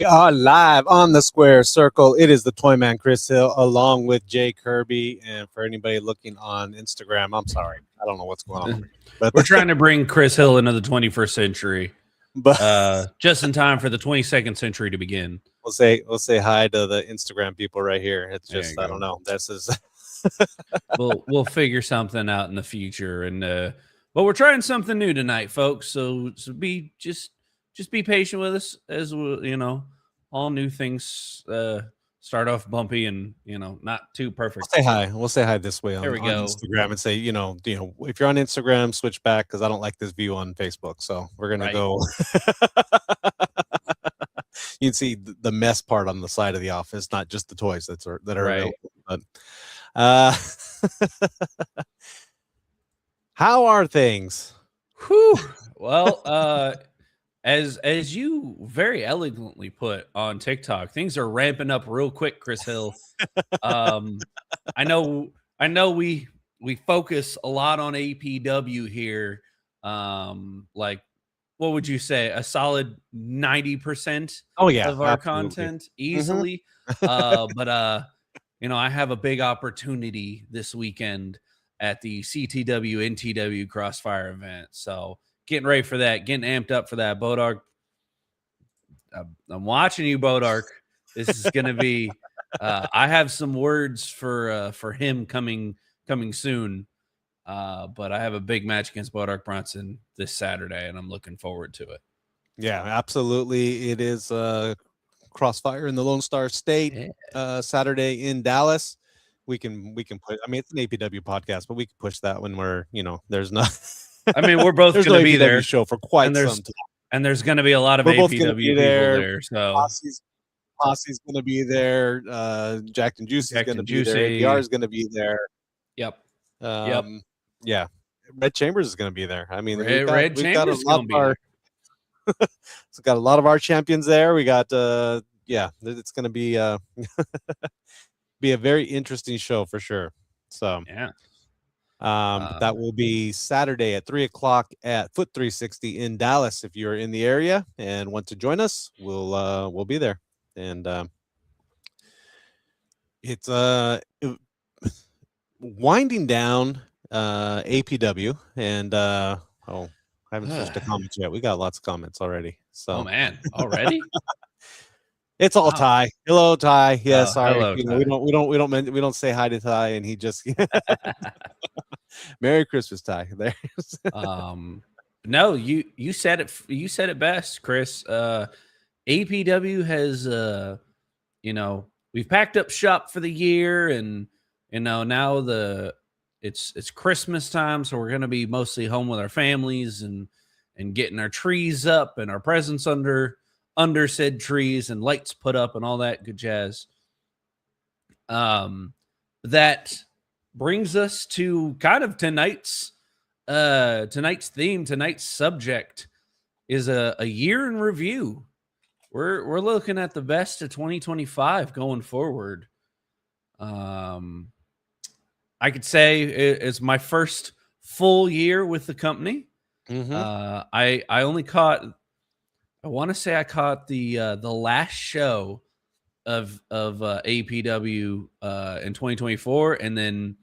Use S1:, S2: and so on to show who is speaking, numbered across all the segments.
S1: are live on the Square Circle. It is the Toy Man Chris Hill along with Jay Kirby. And for anybody looking on Instagram, I'm sorry. I don't know what's going on.
S2: But we're trying to bring Chris Hill into the 21st century.
S1: But
S2: just in time for the 22nd century to begin.
S1: We'll say hi to the Instagram people right here. It's just, I don't know. This is
S2: we'll figure something out in the future. And but we're trying something new tonight, folks. So be just be patient with us as we, all new things start off bumpy and not too perfect.
S1: We'll say hi this way on Instagram and say, if you're on Instagram, switch back because I don't like this view on Facebook. So we're gonna go. You can see the mess part on the side of the office, not just the toys that are
S2: right.
S1: Available. But how are things?
S2: Whew. Well, as you very elegantly put on TikTok, things are ramping up real quick, Chris Hill. I know we focus a lot on APW here. Like, what would you say? A solid 90% of our content easily. But I have a big opportunity this weekend at the CTW NTW Crossfire event. So getting ready for that, getting amped up for that. Bodark, I'm watching you, Bodark. This is going to be, I have some words for him coming soon. But I have a big match against Bodark Bronson this Saturday, and I'm looking forward to it.
S1: Yeah, absolutely. It is Crossfire in the Lone Star State, Saturday in Dallas. We can put. I mean, it's an APW podcast, but we can push that when we're there's not.
S2: I mean, we're both going to be there.
S1: Show for quite some time,
S2: and there's going to be a lot of APW people there. So
S1: Posse's going to be there. Jack and Juicy is going to be there. APR is going to be there.
S2: Yep.
S1: Yeah. Red Chambers is going to be there. I mean,
S2: Red Chambers is going to be there.
S1: It's got a lot of our champions there. We got it's going to be be a very interesting show for sure. So
S2: yeah.
S1: That will be Saturday at 3:00 at Foot 360 in Dallas. If you're in the area and want to join us, we'll be there. And it's winding down APW and I haven't switched to comments yet. We got lots of comments already. So
S2: oh man, already?
S1: It's all Ty. Hello, Ty. Yeah, sorry.
S2: Hello, Ty.
S1: We don't say hi to Ty, and he just Merry Christmas, Ty. There.
S2: No, you said it. You said it best, Chris. APW has we've packed up shop for the year, and now it's Christmas time, so we're gonna be mostly home with our families and getting our trees up and our presents under said trees and lights put up and all that good jazz. That brings us to kind of tonight's theme. Tonight's subject is a year in review. We're looking at the best of 2025 going forward. I could say it's my first full year with the company.
S1: Mm-hmm.
S2: I only caught. I want to say I caught the last show of APW in 2024, and then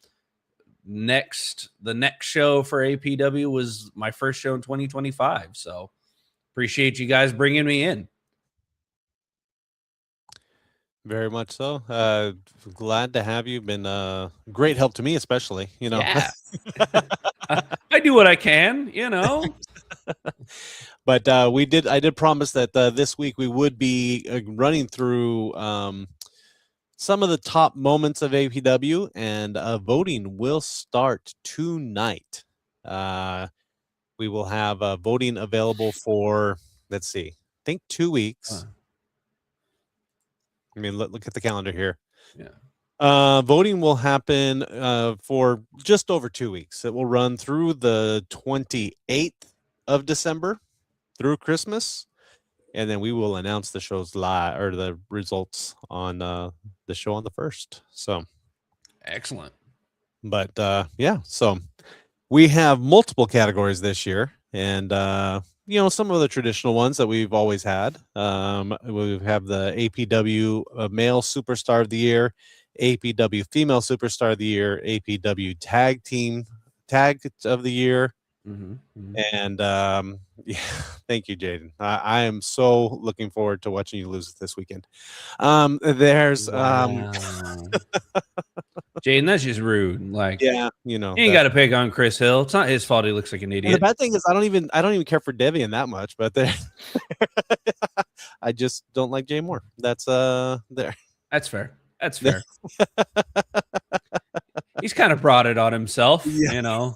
S2: the next show for APW was my first show in 2025. So appreciate you guys bringing me in.
S1: Very much so. Glad to have you. Been a great help to me, especially.
S2: Yeah. I do what I can.
S1: But I did promise that this week we would be running through some of the top moments of APW, and voting will start tonight. We will have voting available for, let's see, I think 2 weeks. I mean, look at the calendar here.
S2: Yeah.
S1: Voting will happen for just over 2 weeks. It will run through the 28th of December. Through Christmas, and then we will announce the show's live or the results on the show on the 1st. So
S2: excellent.
S1: But so we have multiple categories this year, and some of the traditional ones that we've always had. We have the APW Male Superstar of the Year, APW Female Superstar of the Year, APW Tag Team Tag of the Year, and yeah, thank you, Jaden. I am so looking forward to watching you lose this weekend. There's
S2: Wow. Jaden, that's just rude. Like,
S1: yeah,
S2: you ain't got to pick on Chris Hill. It's not his fault he looks like an
S1: And the
S2: idiot.
S1: bad thing is I don't even care for Devian that much, but I just don't like Jay Moore. That's there.
S2: That's fair. That's fair. He's kind of brought it on himself,
S1: Yeah.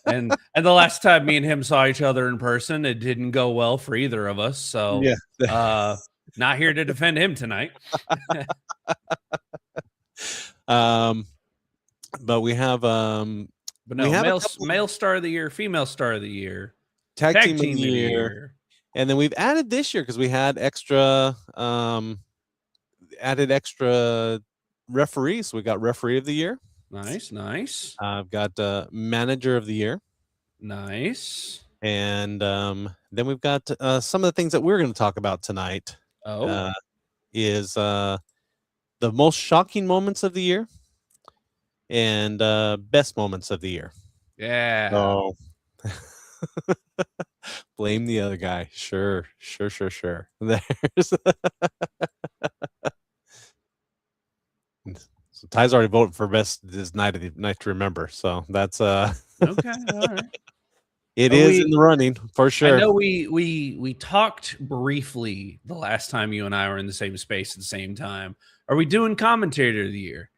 S2: And the last time me and him saw each other in person, it didn't go well for either of us. So
S1: Yeah.
S2: not here to defend him tonight.
S1: But we have
S2: But no,
S1: we have
S2: male star of the year, female star of the year,
S1: tag team of the year. And then we've added this year because we had added extra referees. So we got referee of the year.
S2: Nice.
S1: I've got manager of the year.
S2: Nice.
S1: And then we've got some of the things that we're going to talk about tonight. Is the most shocking moments of the year and best moments of the year.
S2: Yeah.
S1: So blame the other guy. Sure. There's so Ty's already voted for best this night to remember. So that's
S2: okay. All right.
S1: It is in the running for sure.
S2: I know we talked briefly the last time you and I were in the same space at the same time. Are we doing commentator of the year?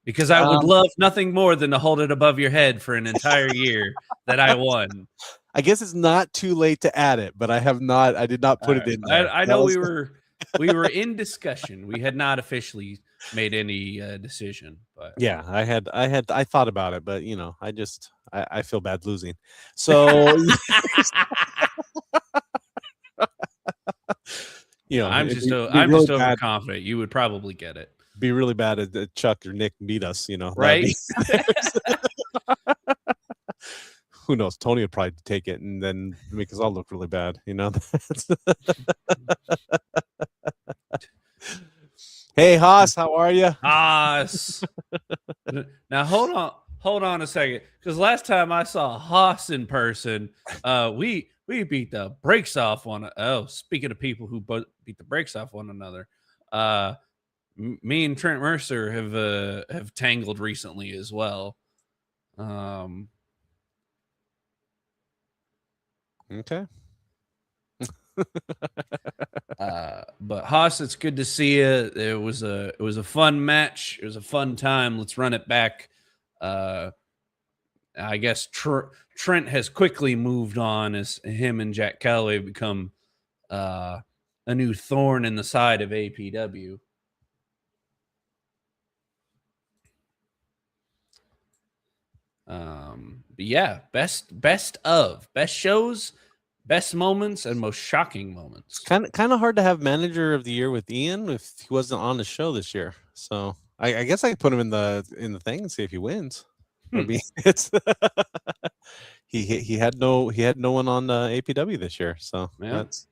S2: Because I would love nothing more than to hold it above your head for an entire year that I won.
S1: I guess it's not too late to add it, but I did not put it in there.
S2: I know we were in discussion. We had not officially made any decision, but
S1: yeah, I thought about it, but I feel bad losing. So
S2: I'm just overconfident. You would probably get it.
S1: Be really bad at Chuck or Nick beat us,
S2: right?
S1: Who knows? Tony would probably take it and then make us all look really bad, Hey, Haas, how are you?
S2: Haas. Now hold on a second, because last time I saw Haas in person, we beat the brakes off one. Oh, speaking of people who beat the brakes off one another, me and Trent Mercer have tangled recently as well.
S1: Okay.
S2: But Haas, it's good to see you. It was a fun match. It was a fun time. Let's run it back. I guess Trent has quickly moved on as him and Jack Calloway have become a new thorn in the side of APW. But yeah, best shows, best moments, and most shocking moments.
S1: Kind of hard to have manager of the year with Ian if he wasn't on the show this year. So I guess I could put him in the thing and see if he wins. It's he had no one on APW this year, so that's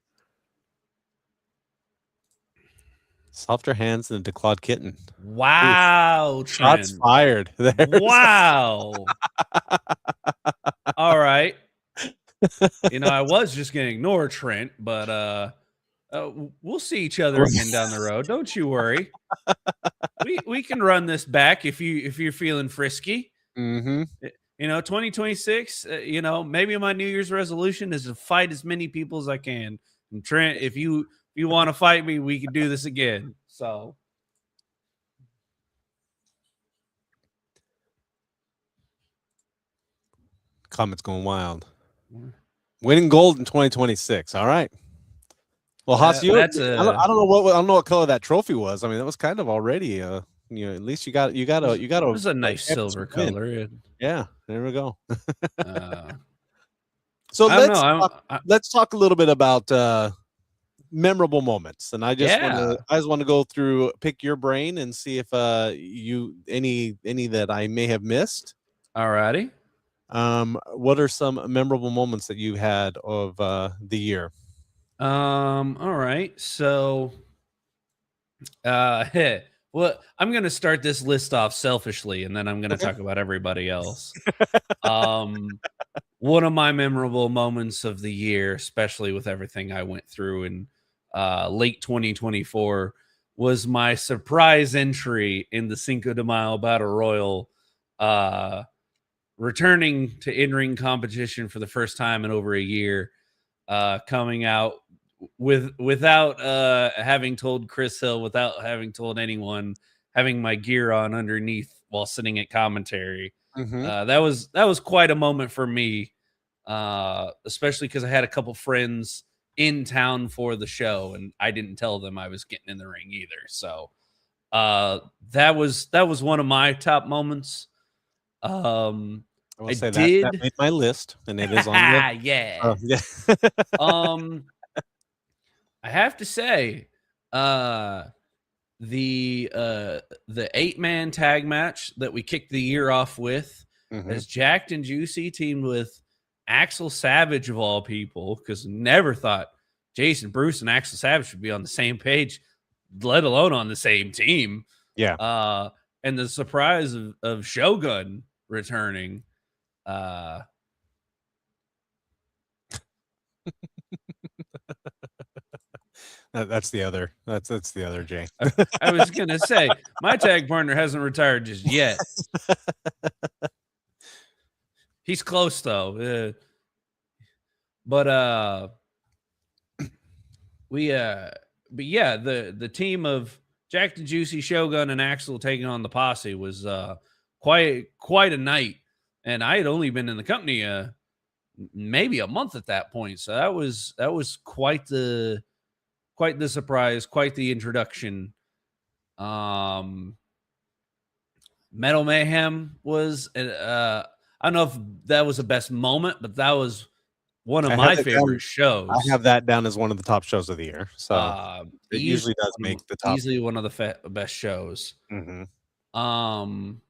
S1: softer hands than a declawed kitten.
S2: Wow,
S1: shots fired.
S2: Wow. All right. I was just gonna ignore Trent, but we'll see each other again down the road. Don't you worry. We can run this back if you're feeling frisky. 2026. Maybe my New Year's resolution is to fight as many people as I can. And Trent, if you want to fight me, we can do this again. So.
S1: Comments going wild. Winning gold in 2026. All right. Well, Haas, I don't know what color that trophy was. I mean, that was kind of already at least you got a
S2: it was a nice silver color.
S1: Yeah, there we go. So let's talk a little bit about memorable moments, and I just want to go through, pick your brain and see if you any that I may have missed.
S2: All righty.
S1: What are some memorable moments that you had of the year?
S2: All right. So, well, I'm gonna start this list off selfishly, and then I'm gonna
S1: Okay.
S2: talk about everybody else. Um, One of my memorable moments of the year, especially with everything I went through in late 2024, was my surprise entry in the Cinco de Mayo Battle Royal, uh, returning to in-ring competition for the first time in over a year, coming out without having told Chris Hill, without having told anyone, having my gear on underneath while sitting at commentary.
S1: Mm-hmm.
S2: That was quite a moment for me, especially because I had a couple friends in town for the show, and I didn't tell them I was getting in the ring either. So that was one of my top moments. Um,
S1: I will
S2: I
S1: say that
S2: did,
S1: made my list, and it is on the.
S2: yeah.
S1: Oh, yeah.
S2: Um, I have to say, uh, the 8-man tag match that we kicked the year off with,
S1: Mm-hmm.
S2: as Jacked and Juicy teamed with Axel Savage of all people, because never thought Jason Bruce and Axel Savage would be on the same page, let alone on the same team.
S1: Yeah.
S2: Uh, and the surprise of Shogun returning. Uh,
S1: That's the other. That's the other Jay.
S2: I was gonna say my tag partner hasn't retired just yet. He's close though. But we but yeah, the team of Jack the Juicy, Shogun, and Axel taking on the posse was quite a night. And I had only been in the company maybe a month at that point. So that was quite the surprise, quite the introduction. Um Metal Mayhem was I don't know if that was the best moment, but that was one of
S1: I have
S2: my
S1: it down.
S2: favorite
S1: I
S2: shows.
S1: have that down as one of the top shows of the year. So it
S2: Easily
S1: usually does make the top.
S2: easily one of the best shows.
S1: Mm-hmm.
S2: Um,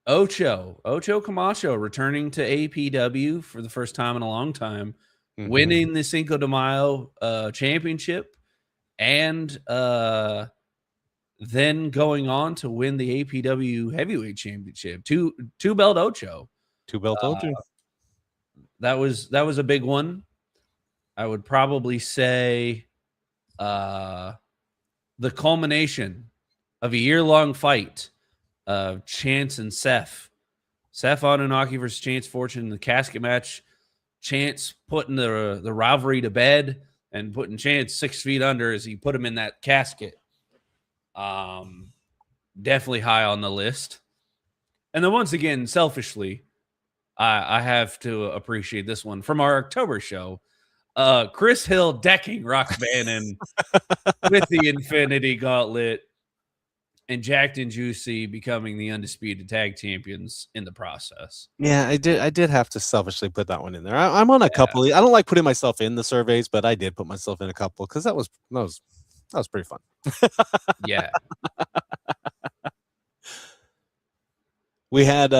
S2: Ocho Camacho returning to APW for the first time in a long time,
S1: Mm-hmm.
S2: winning the Cinco de Mayo championship, and then going on to win the APW heavyweight championship. Two belt Ocho.
S1: Two belt Ocho.
S2: That was a big one. I would probably say uh the culmination of a year-long fight of Chance and Seth. Seth Anunnaki versus Chance Fortune in the casket match. Chance putting the rivalry to bed and putting Chance 6 feet under as he put him in that casket. Definitely high on the list. And then once again, selfishly, I have to appreciate this one from our October show. Chris Hill decking Rock Bannon with the Infinity Gauntlet, and Jacked and Juicy becoming the undisputed tag champions in the process.
S1: Yeah, I did. I did have to selfishly put that one in there. I'm on a couple. I don't like putting myself in the surveys, but I did put myself in a couple because that was pretty fun.
S2: Yeah.
S1: We had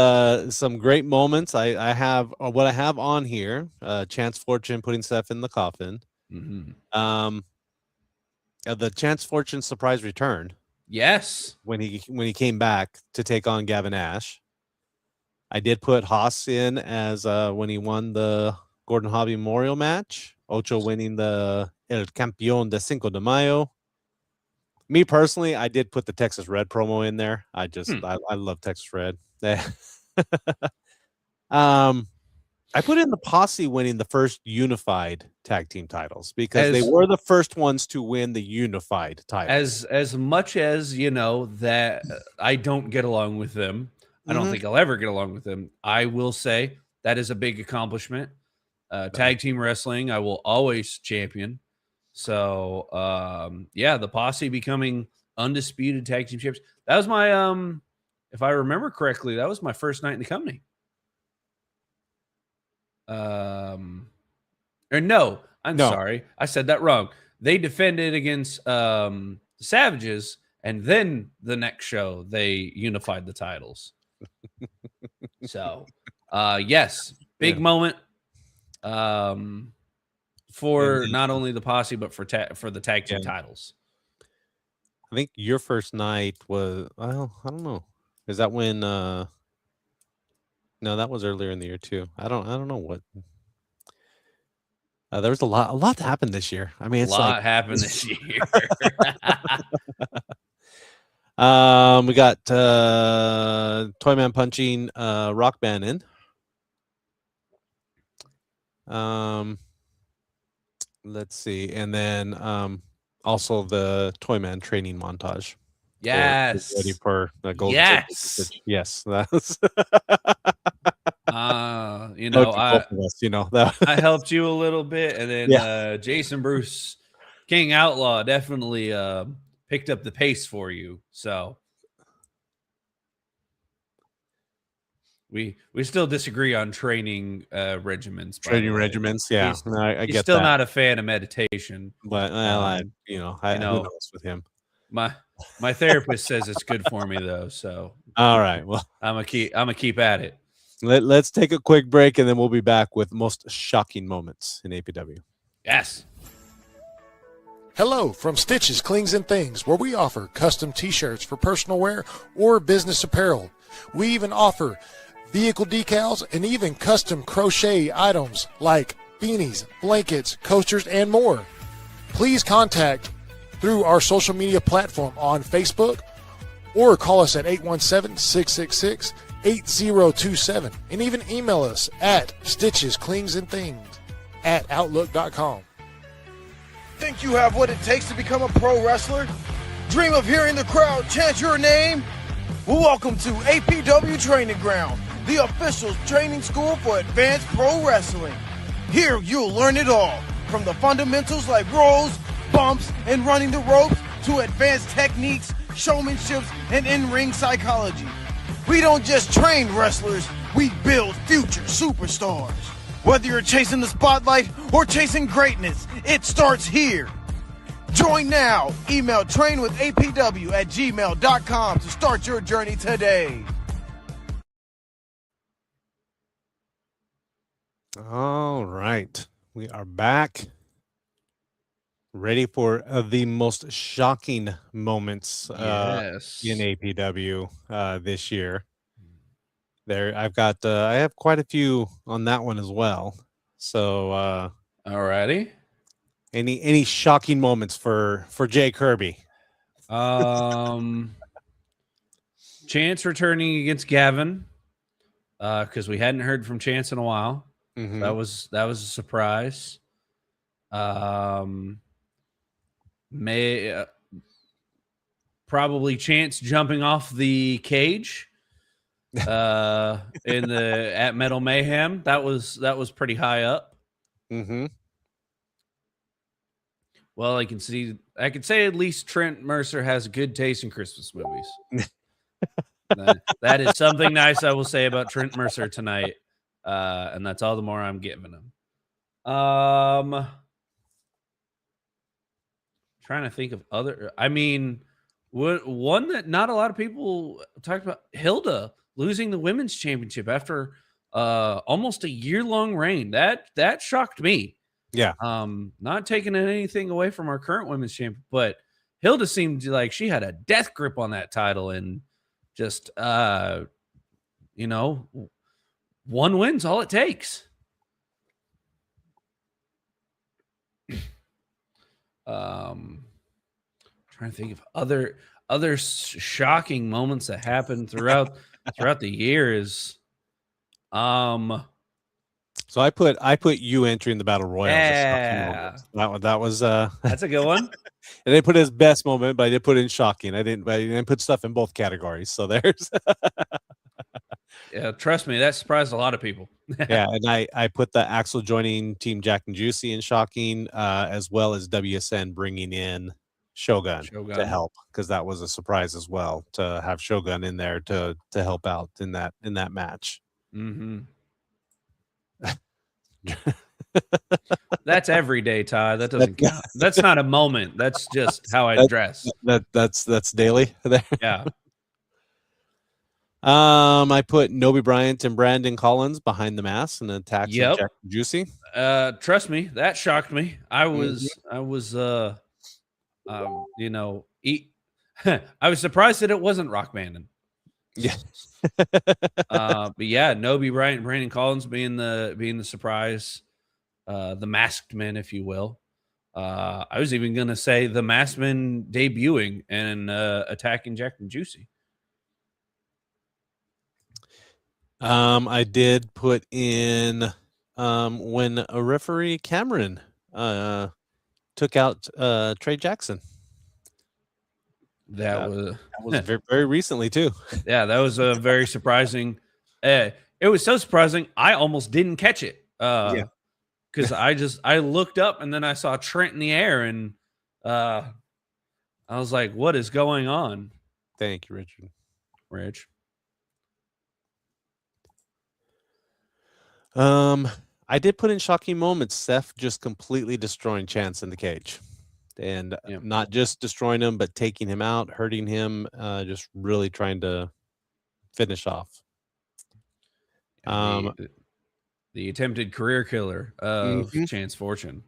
S1: some great moments. I have what I have on here. Chance Fortune putting Seth in the coffin.
S2: Mhm.
S1: The Chance Fortune surprise return
S2: Yes.
S1: when he came back to take on Gavin Ash. I did put Haas in as when he won the Gordon Hobby Memorial match. Ocho winning the El Campeón de Cinco de Mayo. Me personally, I did put the Texas Red promo in there. I love Texas Red. I put in the Posse winning the first unified tag team titles because they were the first ones to win the unified title.
S2: As much as that I don't get along with them, I don't think I'll ever get along with them. I will say that is a big accomplishment. Tag team wrestling, I will always champion. So yeah, the Posse becoming undisputed tag team champions. That was my if I remember correctly, that was my first night in the company. Or no, I'm sorry. I said that wrong. They defended against the Savages, and then the next show they unified the titles. So Yes, big
S1: Yeah.
S2: moment. For
S1: And
S2: not only the posse but for the tag team
S1: yeah,
S2: titles.
S1: I think your first night was, well, I don't know. Is that when no, that was earlier in the year too. I don't know what. There was a lot happened this year. I mean,
S2: A
S1: it's like
S2: lot happened this year.
S1: we got Toyman punching Rock Band in. Let's see, and then also the Toyman training montage. Ready
S2: Yes.
S1: for the golden
S2: Yes.
S1: yes, that's
S2: You
S1: that would
S2: know,
S1: be both of us, that
S2: I helped you a little bit, and
S1: yeah.
S2: then Jason Bruce, King Outlaw, definitely picked up the pace for you. So we still disagree on training regimens. By
S1: Training
S2: the way,
S1: regiments, yeah,
S2: he's
S1: no, I
S2: he's
S1: get
S2: still
S1: that,
S2: not a fan of meditation.
S1: but, well,
S2: Um, you
S1: who
S2: know,
S1: knows with him.
S2: my therapist says it's good for me though, so
S1: Alright, well,
S2: I'm gonna keep at it.
S1: let's take a quick break, and then we'll be back with most shocking moments in APW.
S2: Yes.
S3: Hello from Stitches, Clings, and Things, where we offer custom t-shirts for personal wear or business apparel. We even offer vehicle decals and even custom crochet items like beanies, blankets, coasters, and more. Please contact through our social media platform on Facebook or call us at 817-666-8027 and even email us at stitchesclingsandthings@outlook.com.
S4: Think you have what it takes to become a pro wrestler? Dream of hearing the crowd chant your name? Well, welcome to APW Training Ground, the official training school for advanced pro wrestling. Here you'll learn it all, from the fundamentals like rolls, bumps, and running the ropes to advanced techniques, showmanships, and in-ring psychology. We don't just train wrestlers, we build future superstars. Whether you're chasing the spotlight or chasing greatness, it starts here. Join now. Email trainwithapw@gmail.com to start your journey today.
S1: All right, we are back, ready for the most shocking moments
S2: Yes.
S1: in APW this year. I have quite a few on that one as well. So,
S2: Alrighty.
S1: any shocking moments for Jay Kirby?
S2: Chance returning against Gavin, because we hadn't heard from Chance in a while.
S1: Mhm.
S2: That was a surprise. Probably Chance jumping off the cage at Metal Mayhem. That was pretty high up.
S1: Mm-hmm.
S2: Well, I can say at least Trent Mercer has good taste in Christmas movies. That is something nice I will say about Trent Mercer tonight. And that's all the more I'm giving him. Trying to think of other. I mean, one that not a lot of people talked about: Hilda losing the women's championship after almost a year-long reign. That shocked me.
S1: Yeah.
S2: Not taking anything away from our current women's champion, but Hilda seemed like she had a death grip on that title, and just one win's all it takes. Trying to think of other shocking moments that happened throughout the years.
S1: So I put you entering the battle royal.
S2: Yeah.
S1: That was
S2: That's a good one.
S1: I didn't put his best moment, but I did put in shocking. I didn't put stuff in both categories. So there's
S2: Yeah, trust me, that surprised a lot of people.
S1: yeah, and I put the Axel joining Team Jack and Juicy in shocking, as well as WSN bringing in Shogun. To help, because that was a surprise as well to have Shogun in there to help out in that match.
S2: Mm-hmm. That's every day, Ty. That doesn't count. That's not a moment. That's just how I dress.
S1: That's daily there.
S2: Yeah.
S1: I put Noby Bryant and Brandon Collins behind the mask and attacks of
S2: Yep.
S1: Jack Juicy.
S2: Trust me, that shocked me. I was I was surprised that it wasn't Rock Bandon.
S1: Yeah.
S2: But yeah, Noby Bryant and Brandon Collins being the surprise, the masked men, if you will. I was even gonna say the masked men debuting and attacking Jack and Juicy.
S1: I did put in when a referee Cameron took out Trey Jackson.
S2: That was
S1: very, very recently too.
S2: Yeah, that was a very surprising. It was so surprising, I almost didn't catch it. Because I looked up and then I saw Trent in the air and I was like, "What is going on?"
S1: Thank you, Richard.
S2: Rich.
S1: I did put in shocking moments. Seth just completely destroying Chance in the cage. And not just destroying him, but taking him out, hurting him, just really trying to finish off.
S2: The attempted career killer of Chance Fortune.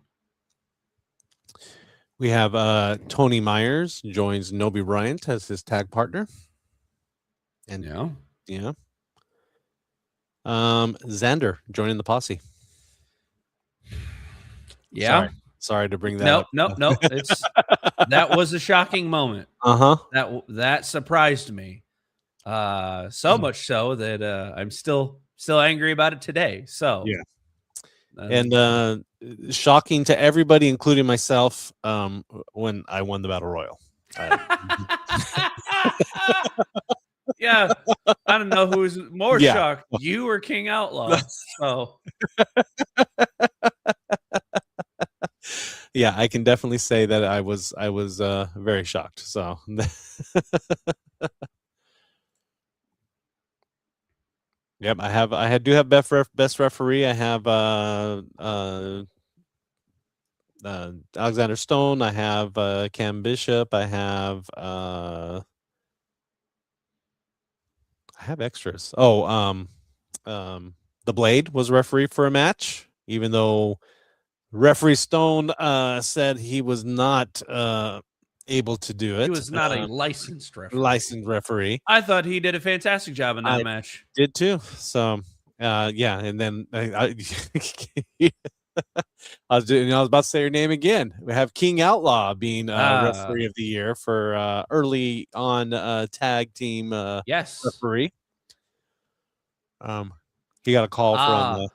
S1: We have Tony Myers joins Noby Bryant as his tag partner. And yeah. Xander joining the posse.
S2: Yeah.
S1: Sorry to bring that up.
S2: No. That was a shocking moment. That surprised me. So much so that I'm still angry about it today. So
S1: yeah. And shocking to everybody, including myself, when I won the Battle Royal.
S2: Yeah, I don't know who's more shocked, you or King Outlaw. So
S1: yeah, I can definitely say that I was very shocked. So yep, I do have best referee. I have Alexander Stone. I have Cam Bishop. I have extras. Oh, the Blade was referee for a match, even though referee Stone said he was not able to do it.
S2: He was not a licensed referee. I thought he did a fantastic job in that match.
S1: Did too. So yeah, and then I was about to say your name again. We have King Outlaw being referee of the year for early on tag team referee. He got a call from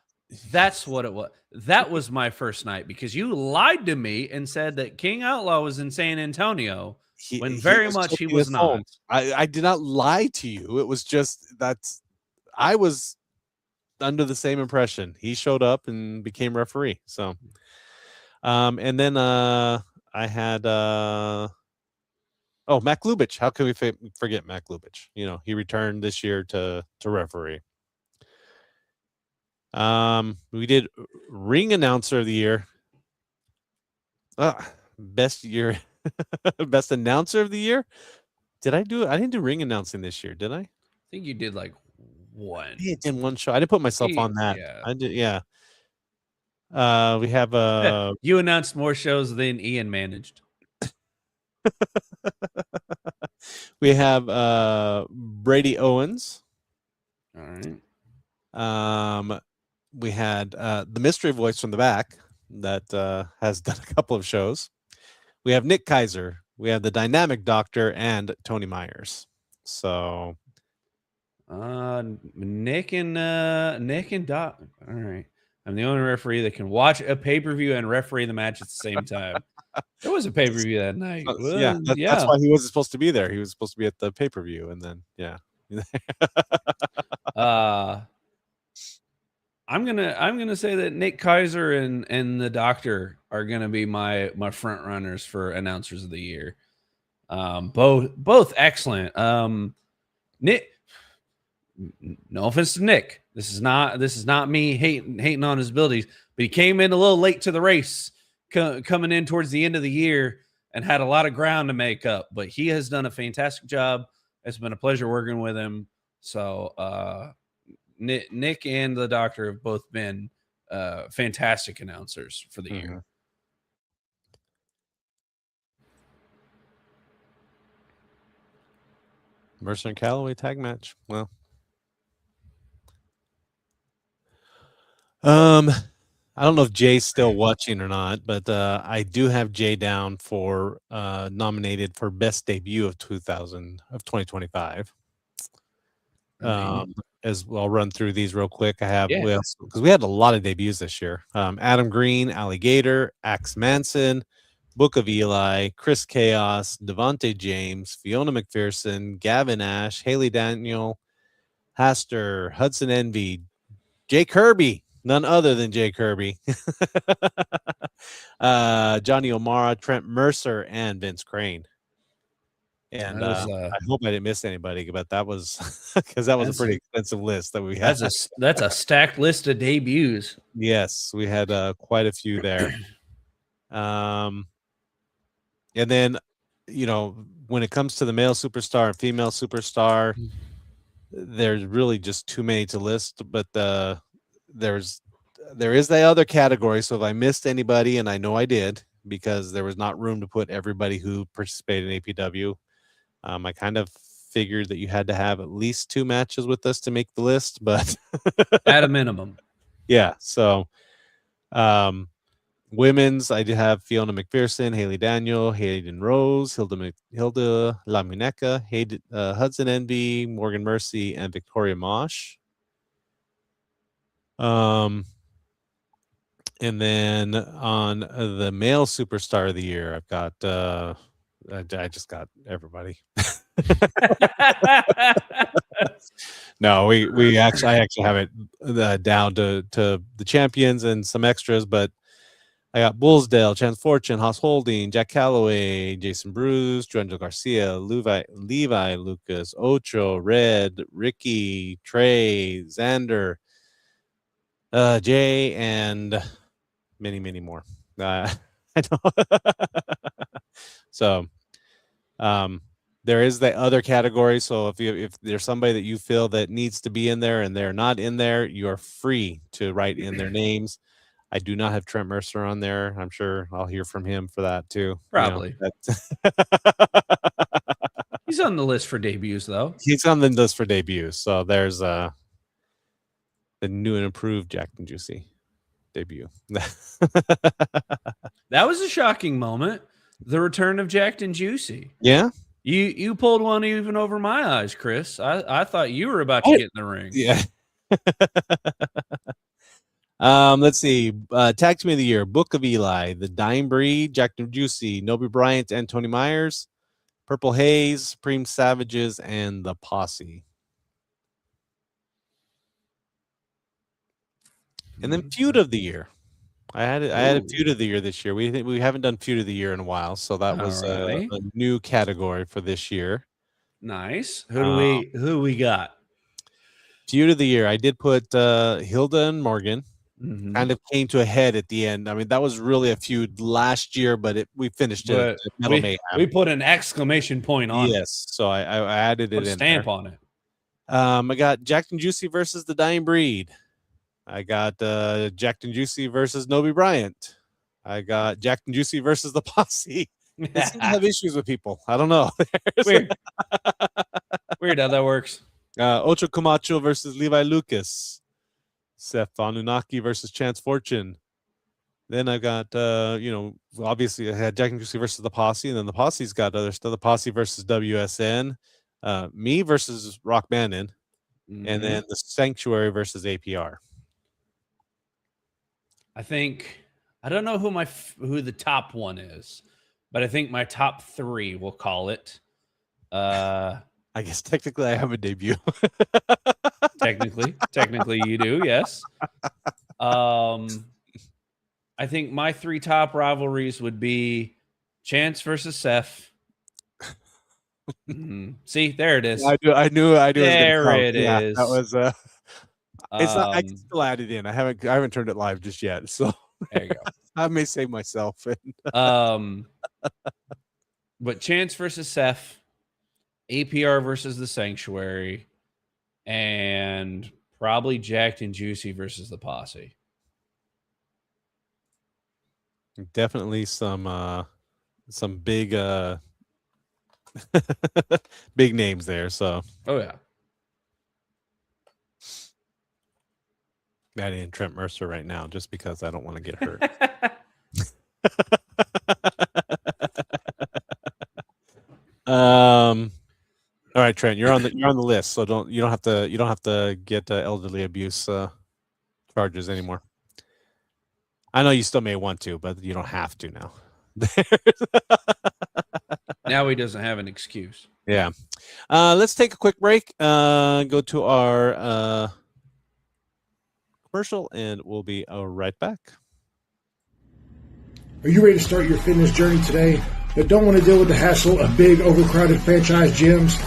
S2: that's what it was. That was my first night because you lied to me and said that King Outlaw was in San Antonio when very much he was not.
S1: I did not lie to you. It was just I was under the same impression. He showed up and became referee. So, and then I had Mac Lubitsch. How can we forget Mac Lubitsch? He returned this year to referee. We did ring announcer of the year. Best announcer of the year. Did I do it? I didn't do ring announcing this year, did I?
S2: I think you did like one.
S1: Yeah, it did one show. I didn't put myself on that.
S2: Yeah.
S1: I did. Yeah. We have
S2: you announced more shows than Ian managed.
S1: We have Brady Owens.
S2: All right.
S1: We had the mystery voice from the back that has done a couple of shows. We have Nick Kaiser. We have the dynamic doctor and Tony Myers. So
S2: Nick and Doc. All right. I'm the only referee that can watch a pay-per-view and referee the match at the same time. There was a pay-per-view that night.
S1: Well, that's why he wasn't supposed to be there. He was supposed to be at the pay-per-view, and then
S2: I'm gonna say that Nick Kaiser and the Doctor are gonna be my front runners for announcers of the year. Both excellent. Nick, no offense to Nick, this is not me hating on his abilities, but he came in a little late to the race, coming in towards the end of the year, and had a lot of ground to make up. But he has done a fantastic job. It's been a pleasure working with him. So Nick and the doctor have both been fantastic announcers for the year.
S1: Mercer and Calloway tag match. Well, I don't know if Jay's still watching or not, but I do have Jay down for nominated for best debut of 2025. As well, I'll run through these real quick. I have because we had a lot of debuts this year. Adam Green, Alligator, Axe Manson, Book of Eli, Chris Chaos, Devontae James, Fiona McPherson, Gavin Ash, Haley Daniel, Haster, Hudson Envy, Jay Kirby, none other than Jay Kirby, Johnny O'Mara, Trent Mercer, and Vince Crane. And I hope I didn't miss anybody, but that was because that was a pretty extensive list that we had.
S2: That's a stacked list of debuts.
S1: Yes, we had quite a few there. And then, when it comes to the male superstar and female superstar, there's really just too many to list. But there is the other category. So if I missed anybody, and I know I did, because there was not room to put everybody who participated in APW. I kind of figured that you had to have at least 2 matches with us to make the list, but
S2: at a minimum.
S1: Yeah. So, women's, I did have Fiona McPherson, Haley Daniel, Hayden Rose, Hilda Lamuneca, Hudson Envy, Morgan Mercy, and Victoria Mosh. And then on the male superstar of the year, I've got I just got everybody. No, I actually have it down to the champions and some extras, but I got Bullsdale, Chance Fortune, Haas Holding, Jack Calloway, Jason Bruce, Joangelo Garcia, Levi Lucas, Ocho, Red, Ricky, Trey, Xander, Jay, and many, many more. I know. So, there is the other category. So if there's somebody that you feel that needs to be in there and they're not in there, you are free to write in their names. I do not have Trent Mercer on there. I'm sure I'll hear from him for that too.
S2: Probably. He's on the list for debuts, though.
S1: He's on the list for debuts. So there's the new and improved Jack and Juicy debut.
S2: That was a shocking moment. The return of Jacked and Juicy.
S1: Yeah.
S2: You pulled one even over my eyes, Chris. I thought you were about to get in the ring.
S1: Yeah. Let's see. Tag Team of the Year: Book of Eli, The Dying Breed, Jack and Juicy, Noby Bryant, and Tony Myers, Purple Haze, Supreme Savages, and the Posse. And then Feud of the Year. I had a Feud of the Year this year. We haven't done Feud of the Year in a while, so that was a new category for this year.
S2: Nice. Who we got?
S1: Feud of the Year. I did put Hilda and Morgan. Mm-hmm. Kind of came to a head at the end. I mean, that was really a feud last year, but we finished it at Metal Mayhem.
S2: We put an exclamation point on it.
S1: Yes, so I added it in.
S2: Stamp on it.
S1: I got Jacked and Juicy versus The Dying Breed. I got Jacked and Juicy versus Noby Bryant. I got Jacked and Juicy versus the Posse. I seem to have issues with people. I don't know.
S2: Weird. Weird how that works.
S1: Ocho Camacho versus Levi Lucas. Seth Anunnaki versus Chance Fortune. Then I got, obviously I had Jack and Juicy versus the Posse, and then the Posse's got other stuff. The Posse versus WSN. Me versus Rock Bannon. Mm-hmm. And then the Sanctuary versus APR.
S2: I don't know who the top one is, but I think my top 3, we'll call it.
S1: I guess technically I have a debut.
S2: Technically you do, yes. I think my 3 top rivalries would be Chance versus Seth. See, there it is.
S1: I knew.
S2: There it is.
S1: That was. It's not. I can still add it in. I haven't turned it live just yet, so
S2: there you go.
S1: I may save myself.
S2: But Chance versus Seth, APR versus the Sanctuary, and probably Jacked and Juicy versus the Posse.
S1: Definitely some big big names there. So
S2: Oh yeah.
S1: adding in Trent Mercer right now just because I don't want to get hurt. All right, Trent, you're on the list, so you don't have to get elderly abuse charges anymore. I know you still may want to, but you don't have to now.
S2: Now he doesn't have an excuse.
S1: Yeah. Let's take a quick break. Go to our commercial, and we'll be right back.
S3: Are you ready to start your fitness journey today, but don't want to deal with the hassle of big, overcrowded franchise gyms,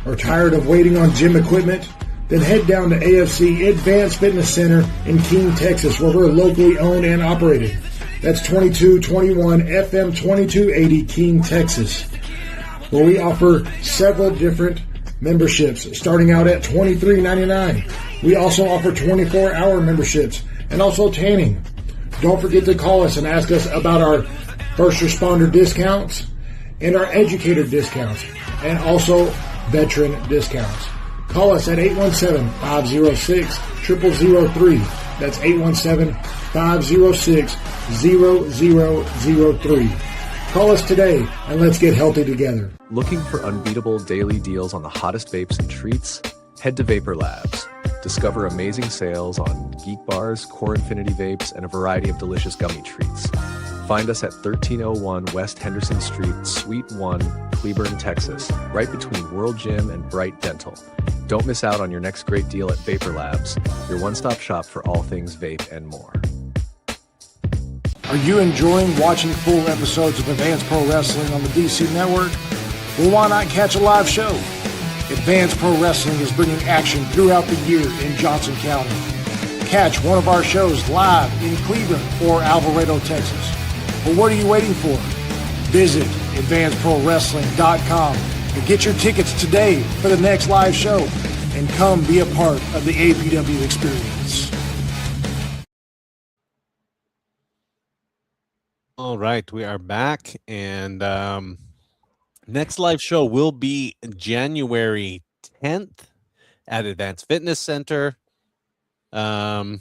S3: or tired of waiting on gym equipment? Then head down to AFC Advanced Fitness Center in Keene, Texas, where we're locally owned and operated. That's 2221 FM 2280 Keene, Texas, where we offer several different memberships starting out at $23.99. We also offer 24-hour memberships and also tanning. Don't forget to call us and ask us about our first responder discounts and our educator discounts and also veteran discounts. Call us at 817-506-0003. That's 817-506-0003. Call us today and let's get healthy together.
S5: Looking for unbeatable daily deals on the hottest vapes and treats? Head to Vapor Labs. Discover amazing sales on Geek Bars, Core Infinity Vapes, and a variety of delicious gummy treats. Find us at 1301 West Henderson Street, Suite 1, Cleburne, Texas, right between World Gym and Bright Dental. Don't miss out on your next great deal at Vapor Labs, your one-stop shop for all things vape and more.
S3: Are you enjoying watching full episodes of Advanced Pro Wrestling on the DC Network? Well, why not catch a live show? Advanced Pro Wrestling is bringing action throughout the year in Johnson County. Catch one of our shows live in Cleveland or Alvarado, Texas. But what are you waiting for? Visit advancedprowrestling.com and get your tickets today for the next live show and come be a part of the APW experience.
S1: All right, we are back, and next live show will be January 10th at Advanced Fitness Center. I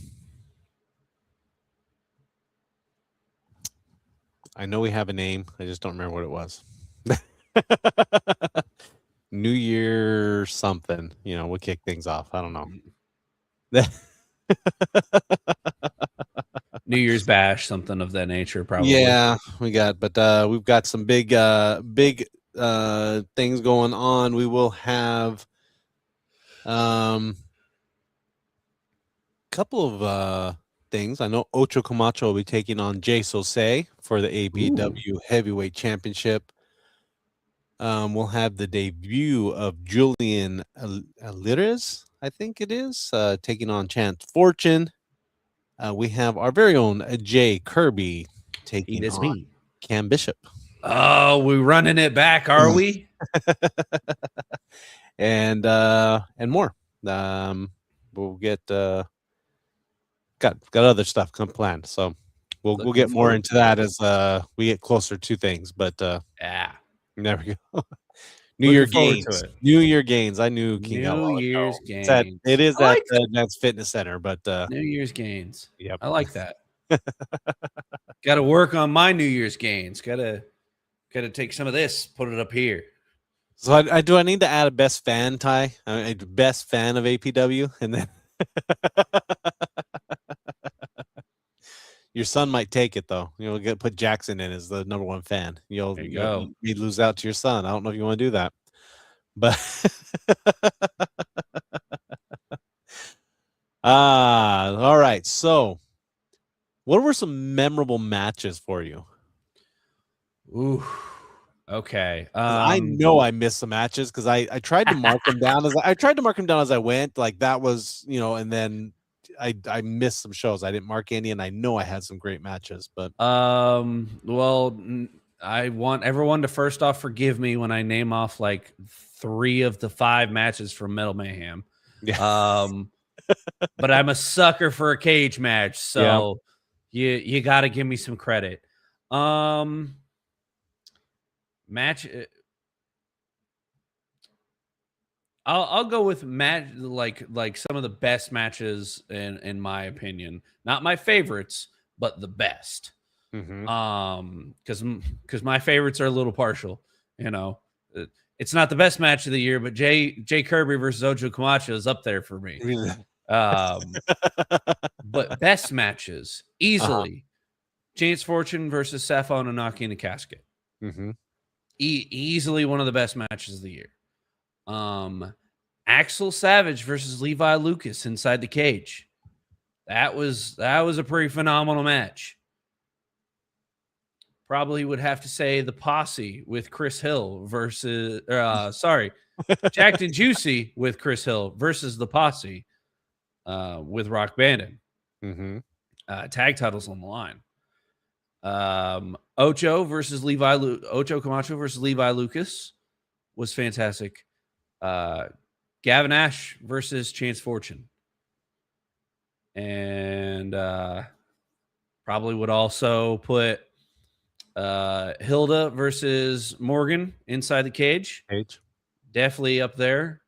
S1: know we have a name. I just don't remember what it was. New Year something. We'll kick things off. I don't know.
S2: New Year's Bash, something of that nature, probably.
S1: Yeah, we've got some big things going on. We will have couple of things. I know Ocho Camacho will be taking on Jay Sosay for the APW Heavyweight Championship. We'll have the debut of Julian Alirez, I think it is, taking on Chance Fortune. We have our very own Jay Kirby taking on Cam Bishop.
S2: Oh, we're running it back, are we?
S1: and more. We'll get got other stuff planned, so we'll get more into that as we get closer to things. But
S2: yeah,
S1: there we go. New Year gains. New Year gains. I knew King
S2: New Year's gains.
S1: It is at Advanced Fitness Center, but
S2: New Year's gains.
S1: Yep.
S2: I like that. Got to work on my New Year's gains. Got to take some of this, put it up here.
S1: So I need to add a best fan, Ty? A best fan of APW, and then your son might take it though. Put Jackson in as the number one fan. You'd lose out to your son. I don't know if you want to do that, but all right. So, what were some memorable matches for you?
S2: Ooh, okay.
S1: I know I missed some matches because I tried to mark them down as I went. Like that was, and then I missed some shows. I didn't mark any, and I know I had some great matches. But
S2: well, I want everyone to first off forgive me when I name off like 3 of the 5 matches from Metal Mayhem.
S1: Yeah.
S2: But I'm a sucker for a cage match, so you got to give me some credit. Match. I'll go with match like some of the best matches in my opinion. Not my favorites, but the best. Because my favorites are a little partial. It's not the best match of the year, but Jay Kirby versus Ocho Camacho is up there for me. But best matches easily. Chance Fortune versus Seth Anunnaki in the casket. Easily one of the best matches of the year. Axel Savage versus Levi Lucas inside the cage. That was a pretty phenomenal match. Probably would have to say the Posse with Chris Hill versus Jacked and Juicy with Chris Hill versus the Posse with Rock Bandon. Tag titles on the line. Ocho Camacho versus Levi Lucas was fantastic. Gavin Nash versus Chance Fortune. And probably would also put Hilda versus Morgan inside the cage. Definitely up there.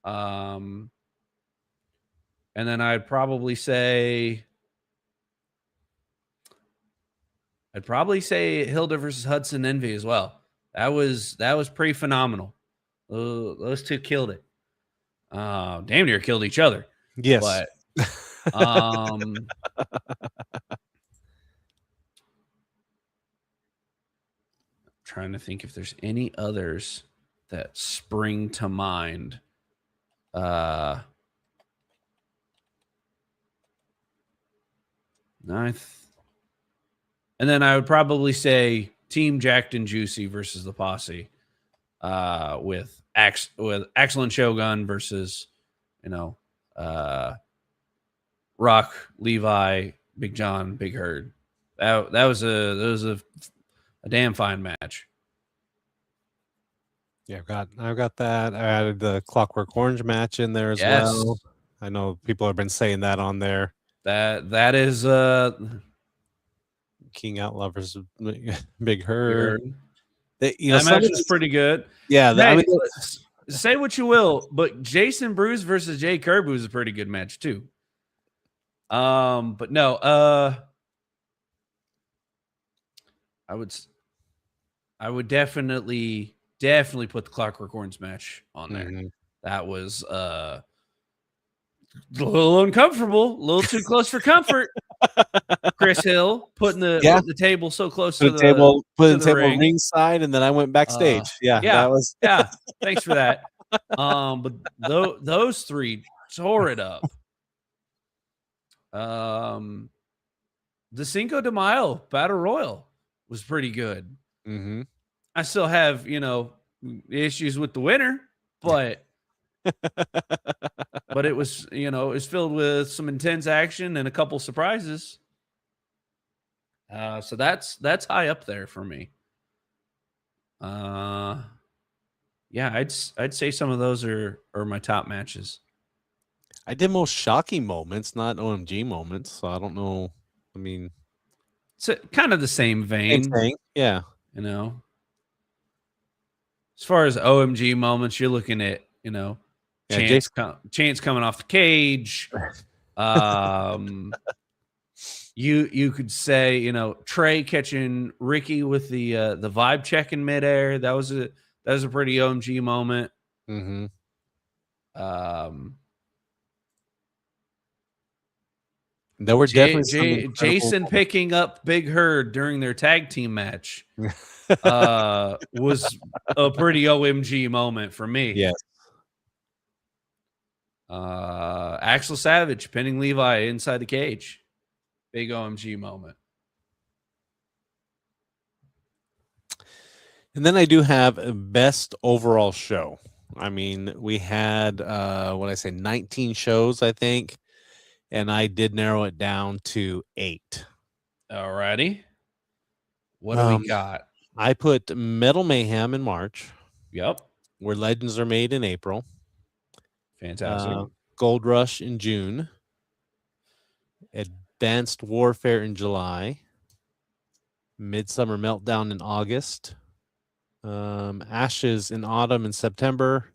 S2: And then I'd probably say Hilda versus Hudson Envy as well. That was pretty phenomenal. Those two killed it. Damn near killed each other.
S1: Yes.
S2: But trying to think if there's any others that spring to mind. And then I would probably say Team Jacked and Juicy versus the Posse, with Excellent Shogun versus, Rock, Levi, Big John, Big Herd. That was a damn fine match.
S1: Yeah, I've got that. I added the Clockwork Orange match in there as well. I know people have been saying that on there.
S2: That is
S1: King Outlaw versus Big Herd.
S2: That match was pretty good.
S1: Yeah,
S2: say what you will, but Jason Bruce versus Jay Kirby was a pretty good match too. But no, I would definitely put the Clockwork Orange match on there. That was a little uncomfortable, a little too close for comfort. Chris Hill putting the table so close to the table,
S1: putting the table ringside, and then I went backstage. That was
S2: Thanks for that. But those three tore it up. The Cinco de Mayo Battle Royal was pretty good. I still have issues with the winner, but it was it was filled with some intense action and a couple surprises. So that's high up there for me. I'd say some of those are my top matches.
S1: I did most shocking moments, not OMG moments. So I don't know. I mean,
S2: it's kind of the same vein.
S1: Same thing. Yeah.
S2: As far as OMG moments, you're looking at Chance coming off the cage. You could say Trey catching Ricky with the vibe check in midair. That was a pretty OMG moment.
S1: There were definitely
S2: Jason picking up Big Herd during their tag team match was a pretty OMG moment for me.
S1: Yes.
S2: Axel Savage pinning Levi inside the cage. Big OMG moment.
S1: And then I do have a best overall show. I mean, we had 19 shows, I think. And I did narrow it down to 8.
S2: Alrighty. What do we got?
S1: I put Metal Mayhem in March.
S2: Yep.
S1: Where Legends Are Made in April.
S2: Fantastic.
S1: Gold Rush in June. Advanced Warfare in July. Midsummer Meltdown in August. Ashes in autumn and September.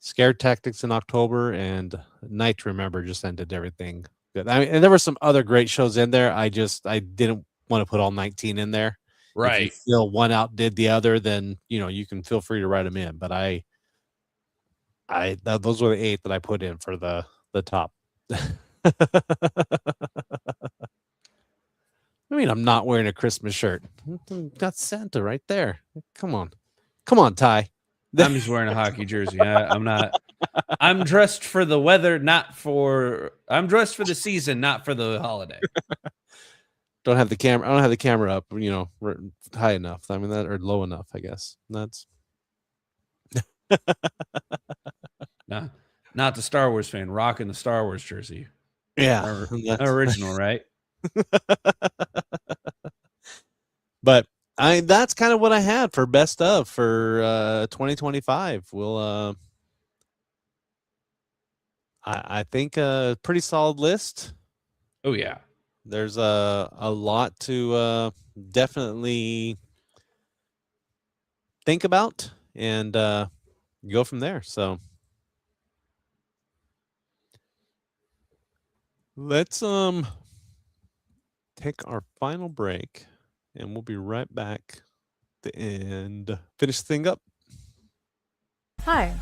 S1: Scare Tactics in October, and Night to Remember just ended everything good. I mean, and there were some other great shows in there. I didn't want to put all 19 in there. If you feel one outdid the other, then you can feel free to write them in. But those were the 8 that I put in for the top. I mean, I'm not wearing a Christmas shirt. Got Santa right there. Come on, Ty.
S2: I'm just wearing a hockey jersey. I'm not. I'm dressed for the weather, I'm dressed for the season, not for the holiday.
S1: Don't have the camera. I don't have the camera up, high enough. I mean that, or low enough, I guess. That's
S2: not the Star Wars fan rocking the Star Wars jersey.
S1: Yeah,
S2: original, right?
S1: But that's kind of what I had for best of for 2025. We'll I think a pretty solid list.
S2: Oh yeah.
S1: There's a lot to definitely think about and go from there. So let's take our final break, and we'll be right back and finish the thing up.
S6: Hi,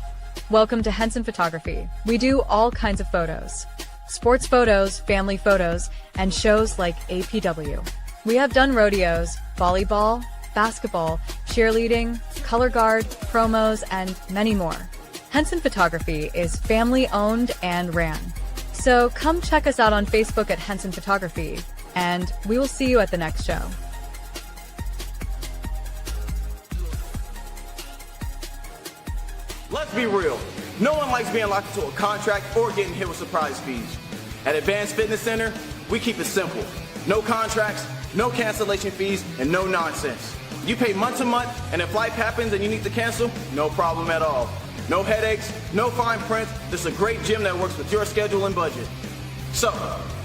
S6: welcome to Henson Photography. We do all kinds of photos. Sports photos, family photos, and shows like APW. We have done rodeos, volleyball, basketball, cheerleading, color guard, promos, and many more. Henson Photography is family owned and ran. So come check us out on Facebook at Henson Photography, and we will see you at the next show.
S4: Let's be real. No one likes being locked into a contract or getting hit with surprise fees. At Advanced Fitness Center, we keep it simple. No contracts, no cancellation fees, and no nonsense. You pay month to month, and if life happens and you need to cancel, no problem at all. No headaches, no fine print, just a great gym that works with your schedule and budget. So,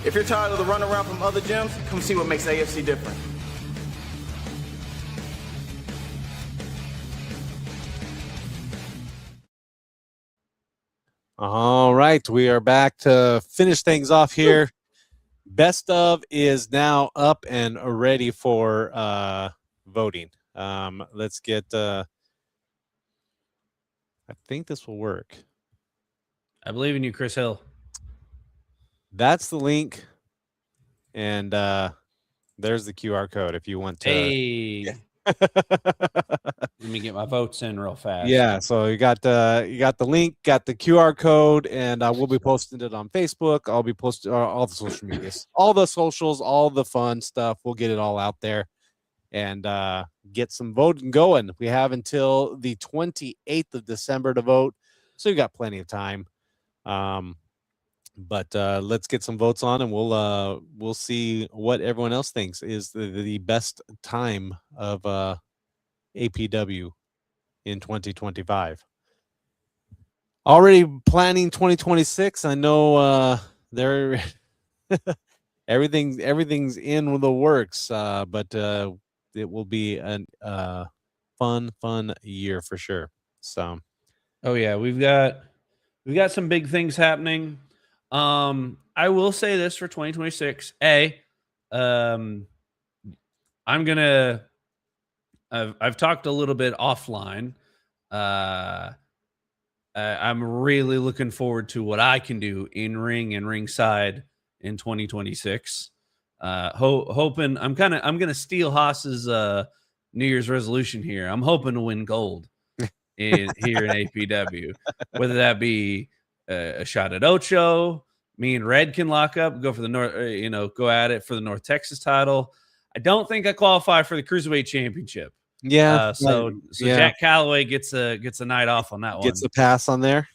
S4: if you're tired of the runaround from other gyms, come see what makes AFC different.
S1: All right, we are back to finish things off here. Best of is now up and ready for voting. Let's get I think this will work.
S2: I believe in you, Chris Hill.
S1: That's the link, and there's the QR code if you want to.
S2: Hey. Let me get my votes in real fast.
S1: Yeah, so you got the link, got the QR code, and we'll be posting it on Facebook. I'll be posting all the social medias, all the socials, all the fun stuff. We'll get it all out there and get some voting going. We have until the 28th of December to vote, so you got plenty of time. But let's get some votes on, and we'll see what everyone else thinks is the best time of APW in 2025. Already planning 2026. I know they're everything's in the works, but it will be a fun year for sure. So,
S2: oh yeah, we've got some big things happening. I will say this for 2026. I've talked a little bit offline. I'm really looking forward to what I can do in ring and ringside in 2026. Hoping I'm going to steal Haas's New Year's resolution here. I'm hoping to win gold here in APW, whether that be a shot at Ocho. Me and Red can lock up, go for the North, go at it for the North Texas title. I don't think I qualify for the Cruiserweight Championship.
S1: Yeah.
S2: So
S1: yeah.
S2: Jack Calloway gets a night off on that one.
S1: Gets a pass on there.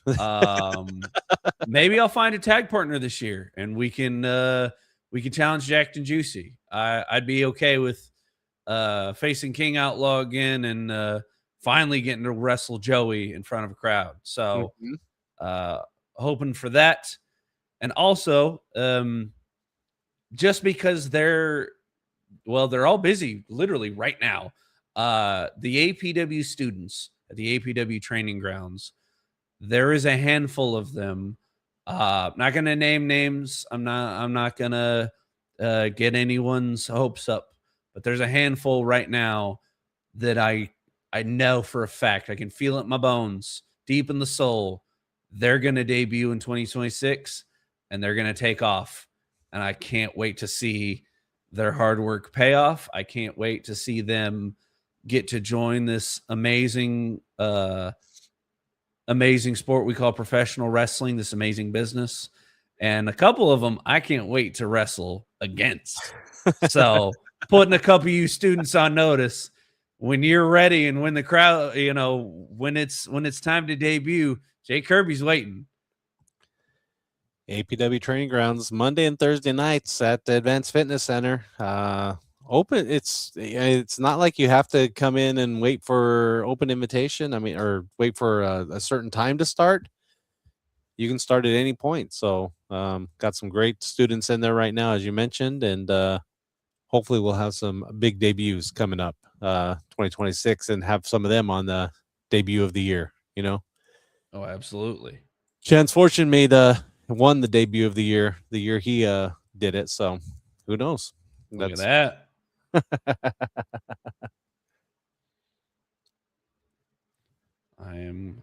S2: Maybe I'll find a tag partner this year, and we can challenge Jacked and Juicy. I'd be okay with facing King Outlaw again and finally getting to wrestle Joey in front of a crowd. So hoping for that. And also, just because they're all busy literally right now. The APW students at the APW training grounds, there is a handful of them. Not going to name names. I'm not going to get anyone's hopes up, but there's a handful right now that I know for a fact. I can feel it in my bones, deep in the soul. They're going to debut in 2026 and they're going to take off. And I can't wait to see their hard work pay off. I can't wait to see them get to join this amazing sport we call professional wrestling, this amazing business. And a couple of them I can't wait to wrestle against. So putting a couple of you students on notice, when you're ready and when the crowd, when it's time to debut, Jay Kirby's waiting.
S1: APW training grounds Monday and Thursday nights at the Advanced Fitness Center. Open. It's not like you have to come in and wait for open invitation. Or wait for a certain time to start. You can start at any point. So got some great students in there right now, as you mentioned, and hopefully we'll have some big debuts coming up 2026 and have some of them on the debut of the year.
S2: Oh, absolutely.
S1: Chance Fortune won the debut of the year he did it. So who knows?
S2: Look at that.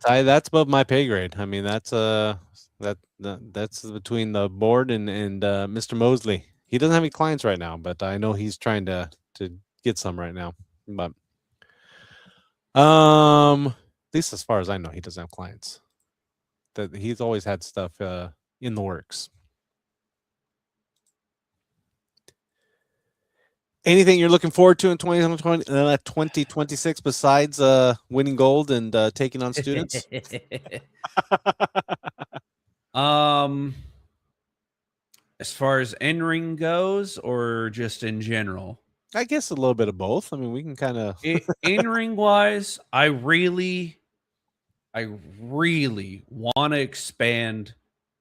S1: That's above my pay grade. I mean, that's between the board and Mr. Mosley. He doesn't have any clients right now, but I know he's trying to get some right now. But at least as far as I know, he doesn't have clients. That he's always had stuff in the works. Anything you're looking forward to in 2026 besides winning gold and taking on students?
S2: As far as in-ring goes, or just in general?
S1: I guess a little bit of both. I mean, we can kind of
S2: in-ring wise, I really want to expand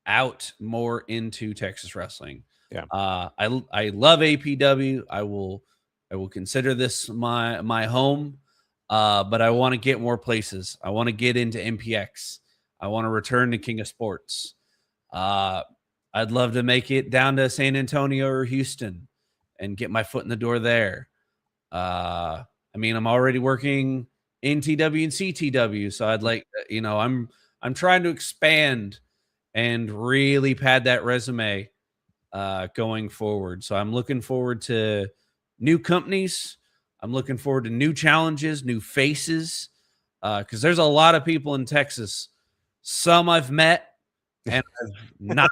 S2: out more into Texas wrestling.
S1: Yeah.
S2: I love APW. I will consider this my home. But I want to get more places. I want to get into MPX. I want to return to King of Sports. I'd love to make it down to San Antonio or Houston and get my foot in the door there. I mean, I'm already working in TW and CTW, so I'd like, I'm trying to expand and really pad that resume going forward. So I'm looking forward to new companies. I'm looking forward to new challenges, new faces, because there's a lot of people in Texas. Some I've met and I've not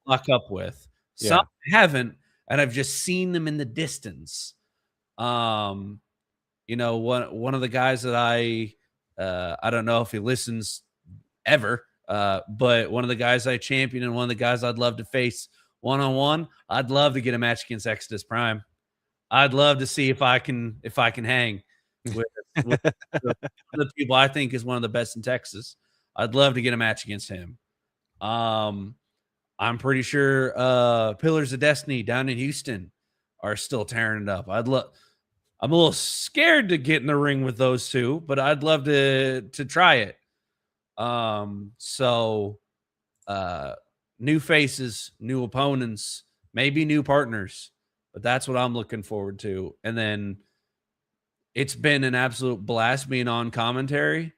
S2: lock up with. Some I haven't, and I've just seen them in the distance. One of the guys that I don't know if he listens ever, but one of the guys I champion and one of the guys I'd love to face one-on-one, I'd love to get a match against Exodus Prime. I'd love to see if I can hang with the people I think is one of the best in Texas. I'd love to get a match against him. I'm pretty sure Pillars of Destiny down in Houston are still tearing it up. I'm a little scared to get in the ring with those two, but I'd love to try it. New faces, new opponents, maybe new partners, but that's what I'm looking forward to. And then it's been an absolute blast being on commentary.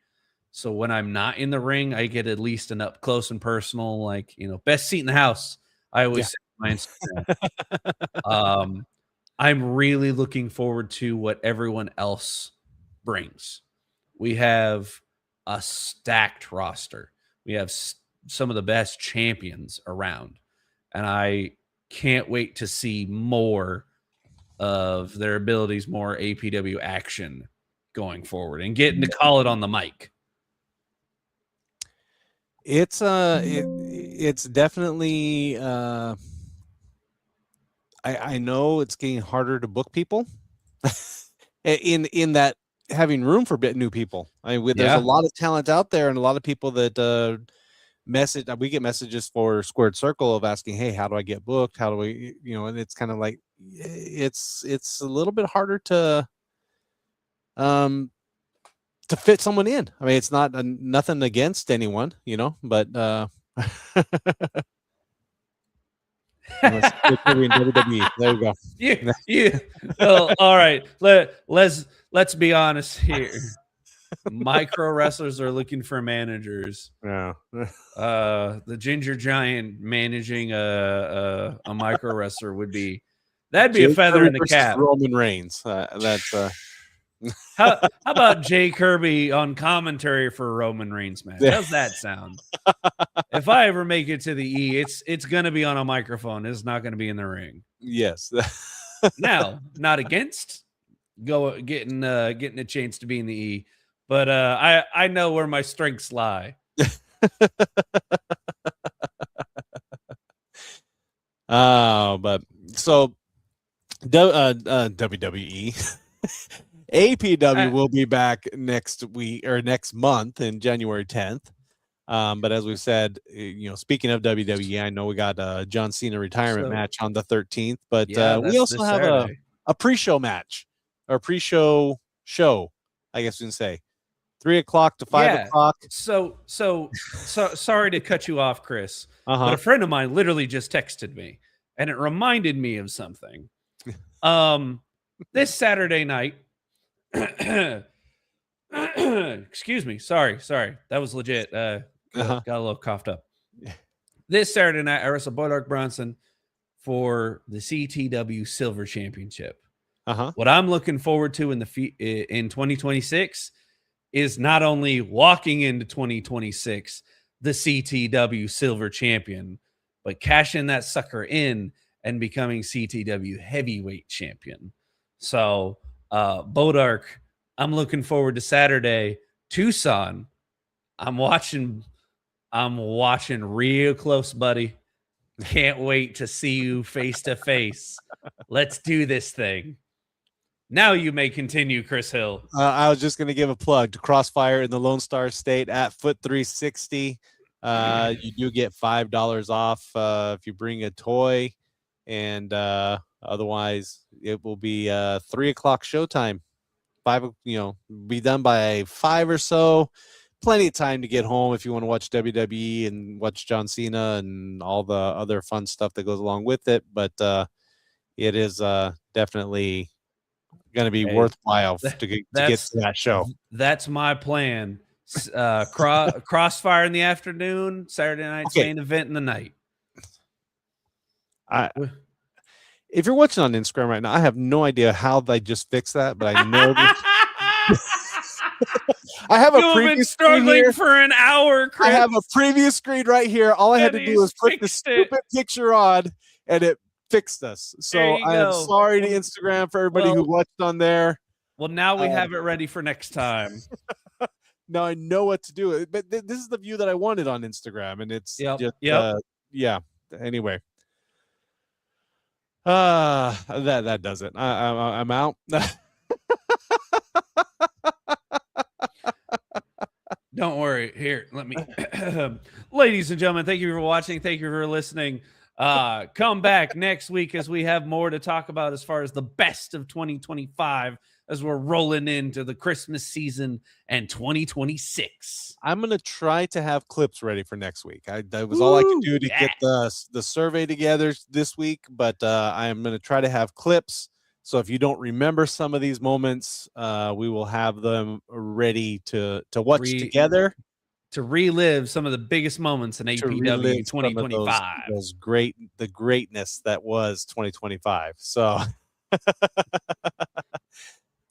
S2: So when I'm not in the ring, I get at least an up close and personal, best seat in the house. I always say on my Instagram. I'm really looking forward to what everyone else brings. We have a stacked roster. We have some of the best champions around, and I can't wait to see more of their abilities, more APW action going forward, and getting to call it on the mic.
S1: It's definitely I know it's getting harder to book people in that having room for new people. There's a lot of talent out there and a lot of people that we get messages for Squared Circle of asking, hey, how do I get booked? How do we, and it's kind of like, it's a little bit harder to fit someone in. I mean, it's not nothing against anyone, but WWE. There you go.
S2: Yeah. Well, all right. Let's be honest here. Micro wrestlers are looking for managers.
S1: Yeah.
S2: The Ginger Giant managing a micro wrestler that'd be a feather in the cap.
S1: Roman Reigns. That's
S2: how about Jay Kirby on commentary for a Roman Reigns match? How's that sound? If I ever make it to the E, it's gonna be on a microphone. It's not gonna be in the ring.
S1: Yes.
S2: Now, not against getting a chance to be in the E, but I know where my strengths lie.
S1: But so WWE. APW will be back next week or next month in January 10th. But as we said, speaking of WWE, I know we got a John Cena retirement match on the 13th, but we also have a pre-show match or pre-show show, I guess we can say, 3 o'clock to 5 o'clock.
S2: So sorry to cut you off, Chris,
S1: but
S2: a friend of mine literally just texted me, and it reminded me of something. This Saturday night. Excuse me. Sorry. That was legit. Got a little coughed up. This Saturday night, I wrestled Bodark Bronson for the CTW Silver Championship. What I'm looking forward to in 2026 is not only walking into 2026 the CTW Silver Champion, but cashing that sucker in and becoming CTW Heavyweight Champion. So, Bodark, I'm looking forward to Saturday. Tucson, I'm watching real close, buddy. Can't wait to see you face to face. Let's do this thing. Now you may continue, Chris Hill.
S1: I was just going to give a plug to Crossfire in the Lone Star State at Foot 360. You do get $5 off if you bring a toy, and otherwise it will be 3 o'clock showtime. 5, be done by 5 or so. Plenty of time to get home if you want to watch WWE and watch John Cena and all the other fun stuff that goes along with it. But it is definitely going to be worthwhile to get to that show.
S2: That's my plan. Crossfire in the afternoon, Saturday night's main event in the night.
S1: If you're watching on Instagram right now, I have no idea how they just fixed that, but I know I have a preview screen here
S2: for an hour, Chris.
S1: I have a preview screen right here. All I had to do was put the stupid picture on, and it fixed us. So I am sorry to Instagram for everybody who watched on there.
S2: Well, now we have it ready for next time.
S1: Now I know what to do. But this is the view that I wanted on Instagram, and it's Anyway. That does it. I'm out.
S2: Don't worry. Here, let me. Ladies and gentlemen, thank you for watching. Thank you for listening. Come back next week as we have more to talk about as far as the best of 2025 as we're rolling into the Christmas season and 2026.
S1: I'm going to try to have clips ready for next week. That was all I could do to get the survey together this week, but I am going to try to have clips. So if you don't remember some of these moments, we will have them ready to watch together.
S2: To relive some of the biggest moments in APW in 2025.
S1: The greatness that was 2025. So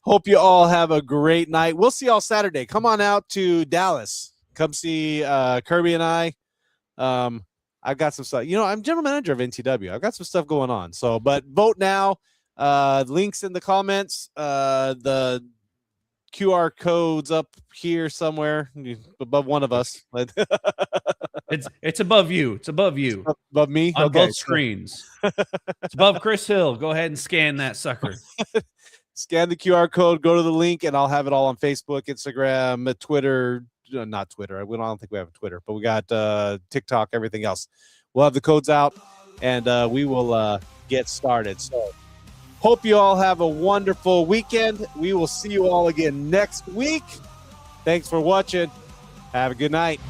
S1: hope you all have a great night. We'll see y'all Saturday. Come on out to Dallas. Come see Kirby and I. I've got some stuff. I'm general manager of NTW. I've got some stuff going on. So, but vote now. Links in the comments. The QR codes up here somewhere above one of us.
S2: It's above you. It's above you.
S1: It's above me
S2: on both screens. It's above Chris Hill. Go ahead and scan that sucker.
S1: Scan the QR code, go to the link, and I'll have it all on Facebook, Instagram, Twitter, not Twitter. I don't think we have a Twitter, but we got TikTok, everything else. We'll have the codes out, and we will get started. So hope you all have a wonderful weekend. We will see you all again next week. Thanks for watching. Have a good night.